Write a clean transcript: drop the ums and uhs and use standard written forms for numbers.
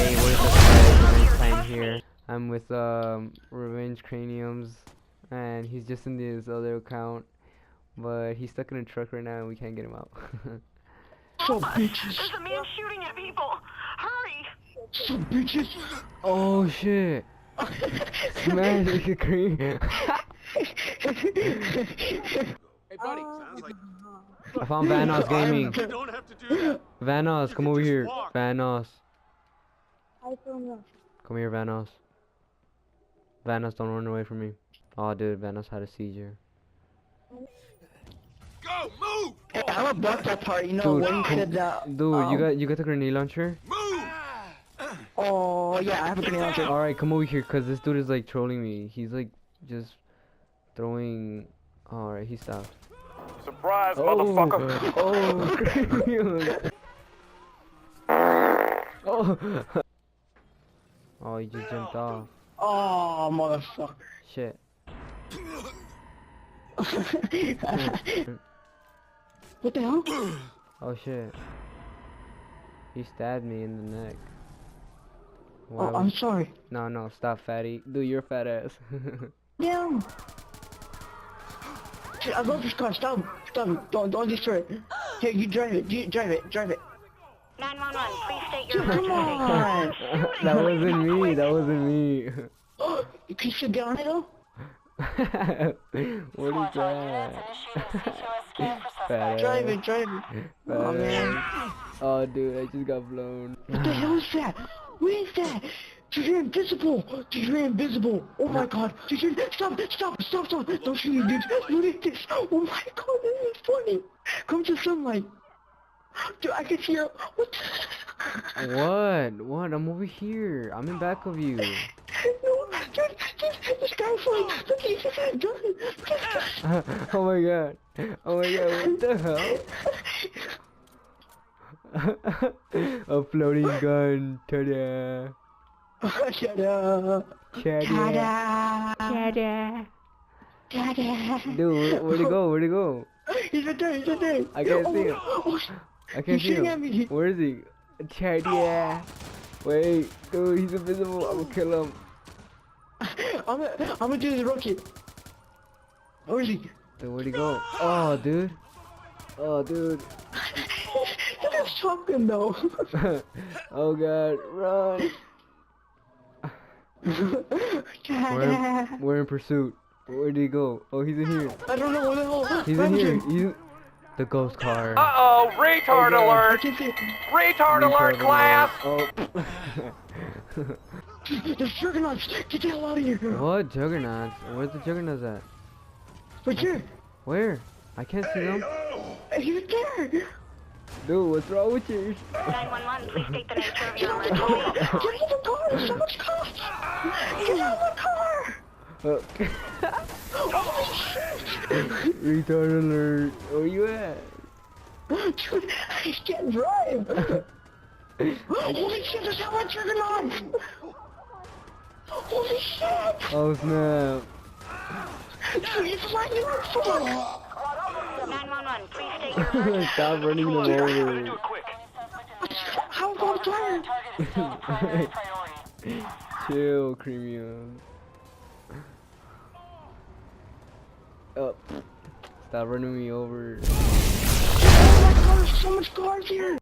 Hey, what is up guys? Revenge time here. I'm with Revenge Craniumz, and he's just in this other account, but he's stuck in a truck right now and we can't get him out. So bitches. There's a man shooting at people. Hurry! So bitches. Oh shit! Man, look at Cream. Hey, buddy. Sounds like I found Vanos Gaming. you don't have to do that. Vanos, come over here. walk. Vanos. I don't know. Come here, Vanos. Vanos, don't run away from me. Oh, dude, Vanos had a seizure. Go, move! Hey, I'm about that part, you know, Dude, when you said that. Dude, you got the grenade launcher? Move! Oh, yeah, I have a grenade launcher. Alright, come over here, cause this dude is like trolling me. He's like just throwing. Alright, he stopped. Surprise, motherfucker! Oh, oh, he just jumped off. Oh, motherfucker. Shit. What the hell? Oh shit. He stabbed me in the neck. Oh, I'm sorry. No, stop, fatty. Dude, you're a fat ass. Damn. Shit, I love this car. Stop. Don't destroy it. Here, you drive it. Drive it. 911, please state your Dude, come emergency. on. That wasn't me. That wasn't me. You can still get on it though? What is that? Fat ass. Drive it. Fat Oh, man. ass. Oh, dude, I just got blown. What the hell is that? What is that? Dude, you're invisible. Oh my god. Dude, stop. Don't shoot me, dude. Look at this. Oh my god, this is funny. Come to sunlight. Dude, I can see your... What the... What? I'm over here. I'm in back of you. No, dude, this guy's like... Look, he's just done. Oh my god. What the hell? A floating gun. Ta-da. Shut up. Ta-da. Dude, where'd he go? He's right there. I can't see him. I can't He's see shooting him. at me. Where is he? Ta-da. Wait, dude, he's invisible. I'm gonna kill him. I'm gonna do the rocket. Where is he? Dude, where'd he go? Oh, dude. Look at this shotgun though. Oh god, run. We're in pursuit. Where'd he go? Oh, he's in here. I don't know what the hell. He's in here. He's the ghost car. Uh-oh, retard I alert! can see. Retard alert, class! Oh. There's juggernauts. Get the hell out of here. What juggernauts? Where's the juggernauts at? Right here. Where? I can't see them. He's right there. Dude, what's wrong with you? 911, please state the nature of Get your out of the car. emergency. Get out of the car. There's so much cost. Get out of the car. Holy shit. Retard alert. Where you at? Dude, I can't drive. Holy shit, there's so much juggernauts. Holy shit. Oh snap. Dude, it's like you were full. 911, please state your emergency. Stop running them over. How about tired? Chill, Craniumz. Oh, stop running me over. Oh my god, there's so much cars here.